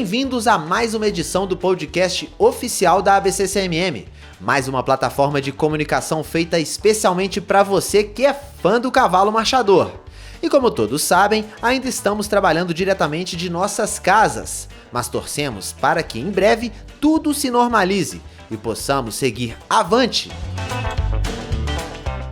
Bem-vindos a mais uma edição do podcast oficial da ABCCMM, mais uma plataforma de comunicação feita especialmente para você que é fã do cavalo marchador. E como todos sabem, ainda estamos trabalhando diretamente de nossas casas, mas torcemos para que em breve tudo se normalize e possamos seguir avante.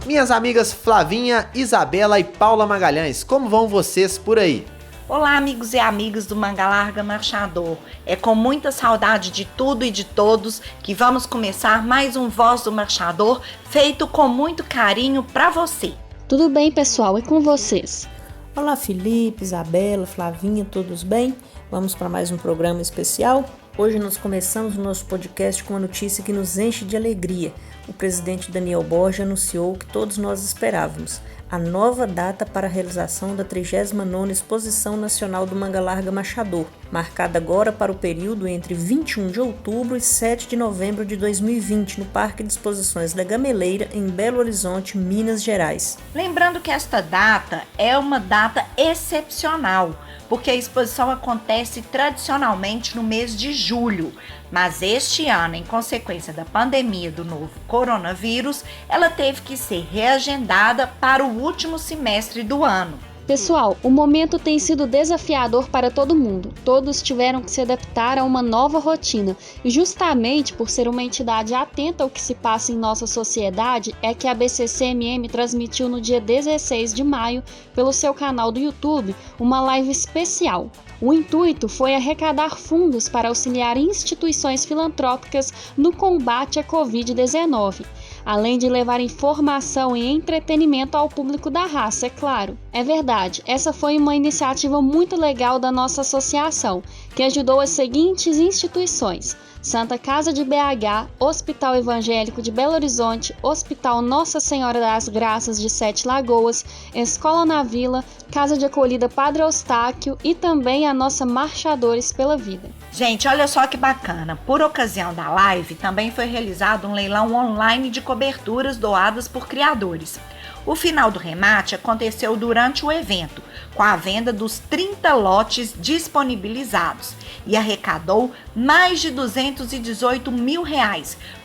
Minhas amigas Flavinha, Isabela e Paula Magalhães, como vão vocês por aí? Olá, amigos e amigas do Manga Larga Marchador. É com muita saudade de tudo e de todos que vamos começar mais um Voz do Marchador, feito com muito carinho para você. Tudo bem, pessoal? E com vocês? Olá, Felipe, Isabela, Flavinha, todos bem? Vamos para mais um programa especial? Hoje nós começamos o nosso podcast com uma notícia que nos enche de alegria. O presidente Daniel Borges anunciou o que todos nós esperávamos: a nova data para a realização da 39ª Exposição Nacional do Manga Larga Marchador, marcada agora para o período entre 21 de outubro e 7 de novembro de 2020, no Parque de Exposições da Gameleira, em Belo Horizonte, Minas Gerais. Lembrando que esta data é uma data excepcional, porque a exposição acontece tradicionalmente no mês de julho, mas este ano, em consequência da pandemia do novo coronavírus, ela teve que ser reagendada para o último semestre do ano. Pessoal, o momento tem sido desafiador para todo mundo. Todos tiveram que se adaptar a uma nova rotina. E justamente por ser uma entidade atenta ao que se passa em nossa sociedade, é que a ABCCMM transmitiu no dia 16 de maio, pelo seu canal do YouTube, uma live especial. O intuito foi arrecadar fundos para auxiliar instituições filantrópicas no combate à Covid-19. Além de levar informação e entretenimento ao público da raça, é claro. É verdade, essa foi uma iniciativa muito legal da nossa associação, que ajudou as seguintes instituições: Santa Casa de BH, Hospital Evangélico de Belo Horizonte, Hospital Nossa Senhora das Graças de Sete Lagoas, Escola na Vila, Casa de Acolhida Padre Eustáquio e também a nossa Marchadores pela Vida. Gente, olha só que bacana! Por ocasião da live, também foi realizado um leilão online de coberturas doadas por criadores. O final do remate aconteceu durante o evento, com a venda dos 30 lotes disponibilizados, e arrecadou mais de R$218 mil,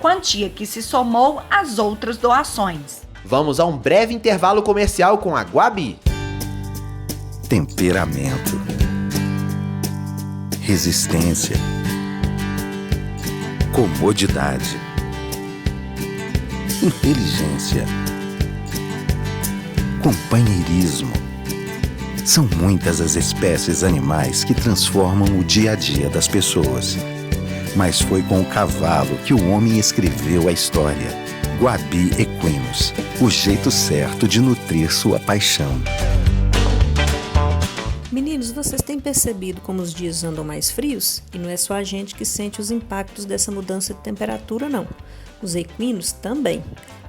quantia que se somou às outras doações. Vamos a um breve intervalo comercial com a Guabi. Temperamento, resistência, comodidade, inteligência, companheirismo. São muitas as espécies animais que transformam o dia a dia das pessoas. Mas foi com o cavalo que o homem escreveu a história. Guabi Equinos, o jeito certo de nutrir sua paixão. Meninos, vocês têm percebido como os dias andam mais frios? E não é só a gente que sente os impactos dessa mudança de temperatura, não. Os equinos também.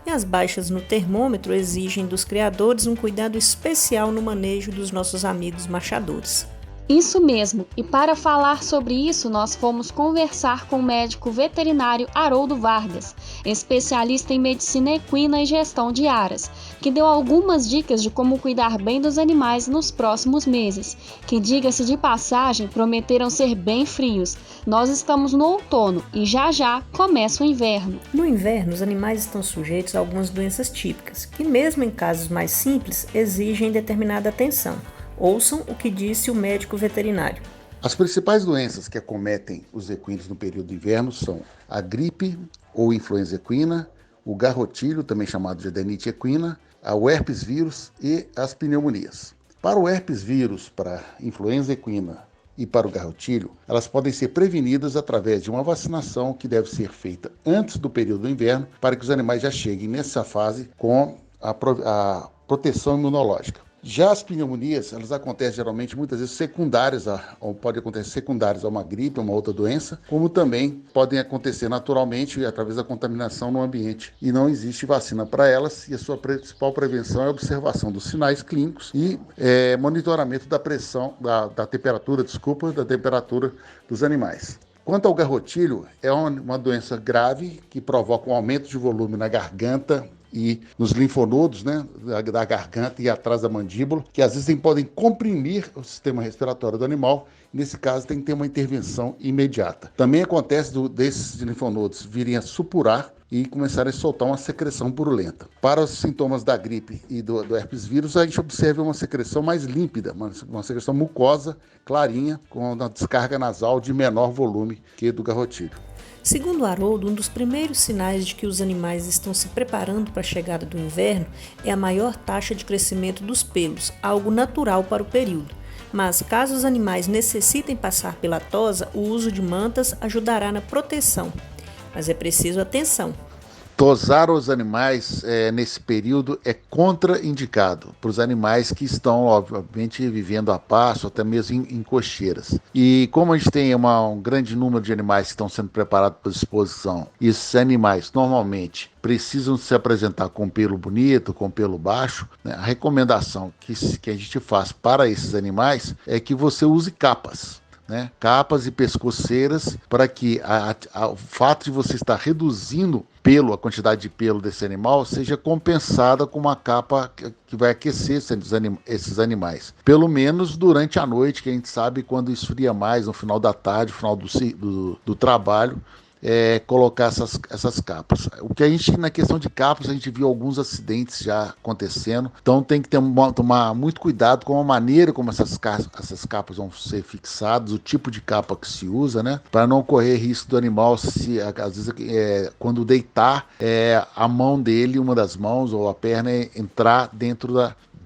E as baixas no termômetro exigem dos criadores um cuidado especial no manejo dos nossos amigos marchadores. Isso mesmo, e para falar sobre isso nós fomos conversar com o médico veterinário Haroldo Vargas, especialista em medicina equina e gestão de aras, que deu algumas dicas de como cuidar bem dos animais nos próximos meses, que, diga-se de passagem, prometeram ser bem frios. Nós estamos no outono e já começa o inverno. No inverno, os animais estão sujeitos a algumas doenças típicas, que mesmo em casos mais simples, exigem determinada atenção. Ouçam o que disse o médico veterinário. As principais doenças que acometem os equinos no período de inverno são a gripe ou influenza equina, o garrotilho, também chamado de adenite equina, o herpes vírus e as pneumonias. Para o herpes vírus, para a influenza equina e para o garrotilho, elas podem ser prevenidas através de uma vacinação que deve ser feita antes do período do inverno, para que os animais já cheguem nessa fase com a proteção imunológica. Já as pneumonias, elas acontecem geralmente muitas vezes secundárias, ou podem acontecer secundárias a uma gripe, a uma outra doença, como também podem acontecer naturalmente através da contaminação no ambiente. E não existe vacina para elas, e a sua principal prevenção é a observação dos sinais clínicos e monitoramento da pressão, da temperatura dos animais. Quanto ao garrotilho, é uma doença grave que provoca um aumento de volume na garganta e nos linfonodos, né, da garganta e atrás da mandíbula, que às vezes podem comprimir o sistema respiratório do animal. Nesse caso, tem que ter uma intervenção imediata. Também acontece desses linfonodos virem a supurar e começarem a soltar uma secreção purulenta. Para os sintomas da gripe e do herpes vírus, a gente observa uma secreção mais límpida, uma secreção mucosa, clarinha, com uma descarga nasal de menor volume que do garrotilho. Segundo Haroldo, um dos primeiros sinais de que os animais estão se preparando para a chegada do inverno é a maior taxa de crescimento dos pelos, algo natural para o período. Mas, caso os animais necessitem passar pela tosa, o uso de mantas ajudará na proteção. Mas é preciso atenção. Tosar os animais nesse período é contraindicado para os animais que estão, obviamente, vivendo a pasto, até mesmo em cocheiras. E como a gente tem um grande número de animais que estão sendo preparados para exposição, e esses animais normalmente precisam se apresentar com pelo bonito, com pelo baixo, né? A recomendação que a gente faz para esses animais é que você use capas. Né? Capas e pescoceiras, para que o fato de você estar reduzindo a quantidade de pelo desse animal seja compensada com uma capa que vai aquecer esses animais. Pelo menos durante a noite, que a gente sabe quando esfria mais, no final da tarde, no final do trabalho, colocar essas capas. O que a gente, na questão de capas, a gente viu alguns acidentes já acontecendo, então tem que tomar muito cuidado com a maneira como essas capas vão ser fixadas, o tipo de capa que se usa, né, para não correr risco do animal, às vezes, quando deitar, a mão dele, uma das mãos ou a perna, entrar dentro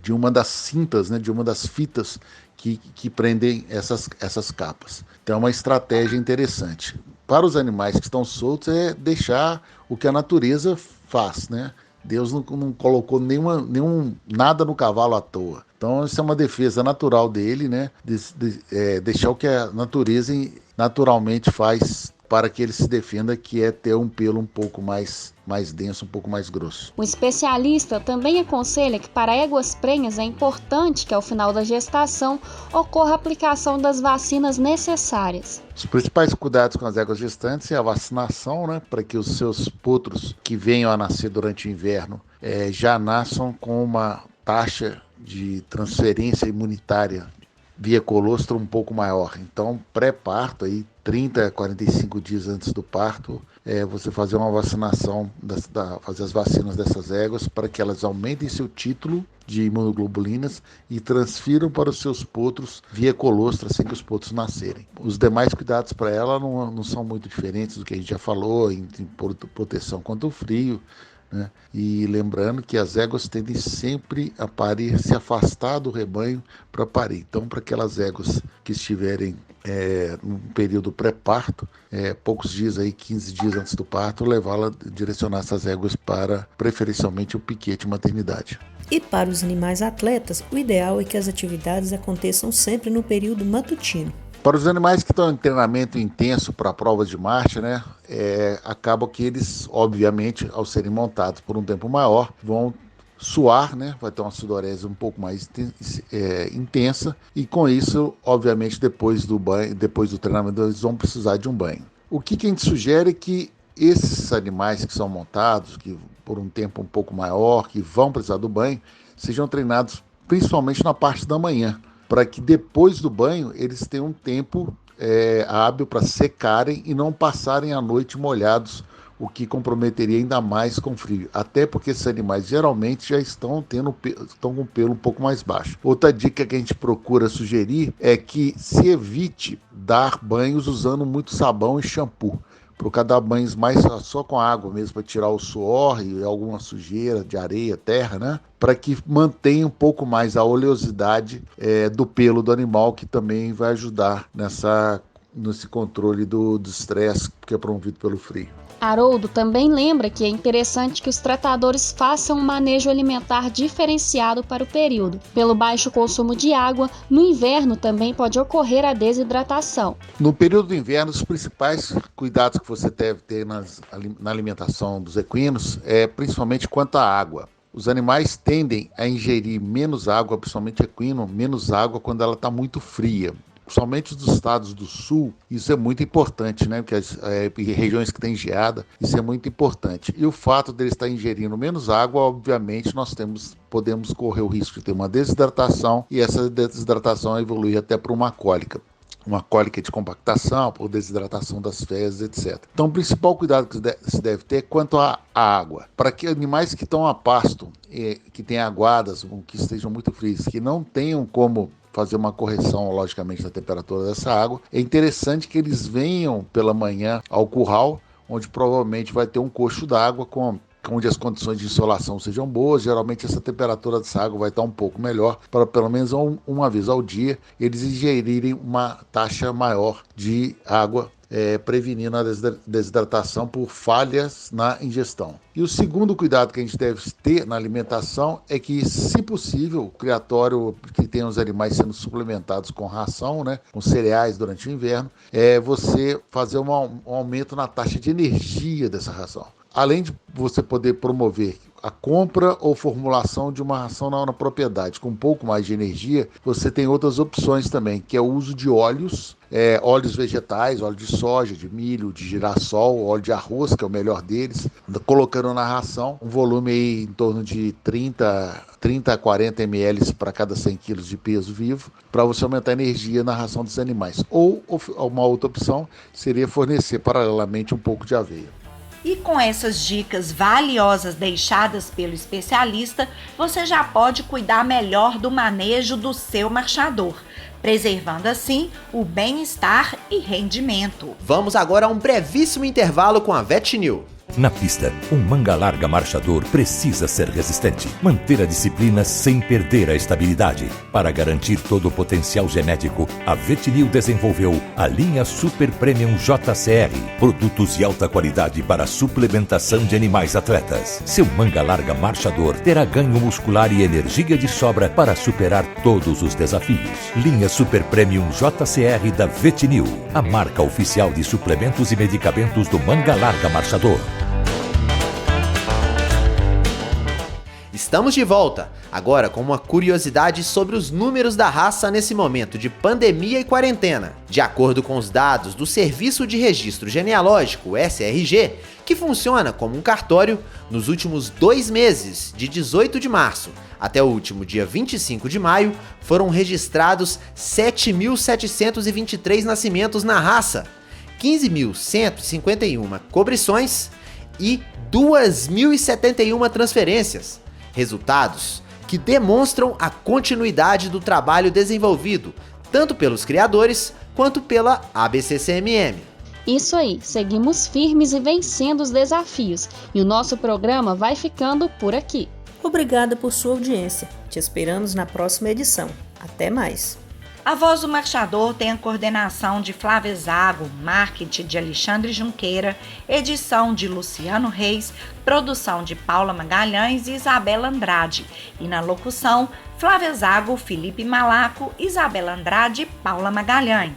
de uma das cintas, né, de uma das fitas que prendem essas capas. Então é uma estratégia interessante. Para os animais que estão soltos, é deixar o que a natureza faz, né? Deus não colocou nada no cavalo à toa. Então, isso é uma defesa natural dele, né? Deixar o que a natureza naturalmente faz para que ele se defenda, que é ter um pelo um pouco mais denso, um pouco mais grosso. O especialista também aconselha que para éguas prenhas é importante que ao final da gestação ocorra a aplicação das vacinas necessárias. Os principais cuidados com as éguas gestantes é a vacinação, né, para que os seus potros que venham a nascer durante o inverno já nasçam com uma taxa de transferência imunitária via colostro um pouco maior. Então, pré-parto, aí 30 a 45 dias antes do parto, você fazer uma vacinação, fazer as vacinas dessas éguas para que elas aumentem seu título de imunoglobulinas e transfiram para os seus potros via colostro assim que os potros nascerem. Os demais cuidados para ela não são muito diferentes do que a gente já falou, em proteção contra o frio, né? E lembrando que as éguas tendem sempre a parir, se afastar do rebanho para parir. Então, para aquelas éguas que estiverem num período pré-parto, poucos dias, 15 dias antes do parto, direcionar essas éguas para, preferencialmente, o piquete maternidade. E para os animais atletas, o ideal é que as atividades aconteçam sempre no período matutino. Para os animais que estão em treinamento intenso para provas de marcha, né, acaba que eles, obviamente, ao serem montados por um tempo maior, vão suar, né, vai ter uma sudorese um pouco mais intensa, e com isso, obviamente, depois do treinamento, eles vão precisar de um banho. O que a gente sugere é que esses animais que são montados, que por um tempo um pouco maior, que vão precisar do banho, sejam treinados principalmente na parte da manhã, para que depois do banho eles tenham um tempo hábil para secarem e não passarem a noite molhados, o que comprometeria ainda mais com frio. Até porque esses animais geralmente já estão com o pelo um pouco mais baixo. Outra dica que a gente procura sugerir é que se evite dar banhos usando muito sabão e shampoo. Procurar dar banhos mais só com água mesmo, para tirar o suor e alguma sujeira de areia, terra, né? Para que mantenha um pouco mais a oleosidade do pelo do animal, que também vai ajudar nesse controle do estresse que é promovido pelo frio. Haroldo também lembra que é interessante que os tratadores façam um manejo alimentar diferenciado para o período. Pelo baixo consumo de água, no inverno também pode ocorrer a desidratação. No período do inverno, os principais cuidados que você deve ter na alimentação dos equinos principalmente quanto à água. Os animais tendem a ingerir menos água, principalmente equino, menos água quando ela está muito fria. somente dos estados do sul, isso é muito importante, né? Porque em regiões que têm geada, isso é muito importante. E o fato dele estar ingerindo menos água, obviamente, podemos correr o risco de ter uma desidratação e essa desidratação evoluir até para uma cólica de compactação, por desidratação das fezes, etc. Então, o principal cuidado que se deve ter é quanto à água. Para que animais que estão a pasto, que tenham aguadas, que estejam muito frios, que não tenham como fazer uma correção, logicamente, da temperatura dessa água, é interessante que eles venham pela manhã ao curral, onde provavelmente vai ter um cocho d'água onde as condições de insolação sejam boas. Geralmente essa temperatura dessa água vai estar um pouco melhor, para pelo menos uma vez ao dia eles ingerirem uma taxa maior de água, prevenindo a desidratação por falhas na ingestão. E o segundo cuidado que a gente deve ter na alimentação é que, se possível, o criatório que tem os animais sendo suplementados com ração, né, com cereais durante o inverno, você fazer um aumento na taxa de energia dessa ração. Além de você poder promover a compra ou formulação de uma ração na propriedade com um pouco mais de energia, você tem outras opções também, que é o uso de óleos vegetais, óleo de soja, de milho, de girassol, óleo de arroz, que é o melhor deles, colocando na ração um volume aí em torno de 30 a 40 ml para cada 100 kg de peso vivo, para você aumentar a energia na ração dos animais. Ou uma outra opção seria fornecer paralelamente um pouco de aveia. E com essas dicas valiosas deixadas pelo especialista, você já pode cuidar melhor do manejo do seu marchador, preservando assim o bem-estar e rendimento. Vamos agora a um brevíssimo intervalo com a VetNew. Na pista, um manga larga marchador precisa ser resistente, manter a disciplina sem perder a estabilidade. Para garantir todo o potencial genético, a VetNew desenvolveu a linha Super Premium JCR, produtos de alta qualidade para suplementação de animais atletas. Seu manga larga marchador terá ganho muscular e energia de sobra para superar todos os desafios. Linha Super Premium JCR da VetNew, a marca oficial de suplementos e medicamentos do manga larga marchador. Estamos de volta, agora com uma curiosidade sobre os números da raça nesse momento de pandemia e quarentena. De acordo com os dados do Serviço de Registro Genealógico, SRG, que funciona como um cartório, nos últimos 2 meses, de 18 de março até o último dia 25 de maio, foram registrados 7.723 nascimentos na raça, 15.151 cobrições e 2.071 transferências. Resultados que demonstram a continuidade do trabalho desenvolvido, tanto pelos criadores quanto pela ABCCMM. Isso aí, seguimos firmes e vencendo os desafios, e o nosso programa vai ficando por aqui. Obrigada por sua audiência. Te esperamos na próxima edição. Até mais. A Voz do Marchador tem a coordenação de Flávia Zago, marketing de Alexandre Junqueira, edição de Luciano Reis, produção de Paula Magalhães e Isabela Andrade. E na locução, Flávia Zago, Felipe Malaco, Isabela Andrade e Paula Magalhães.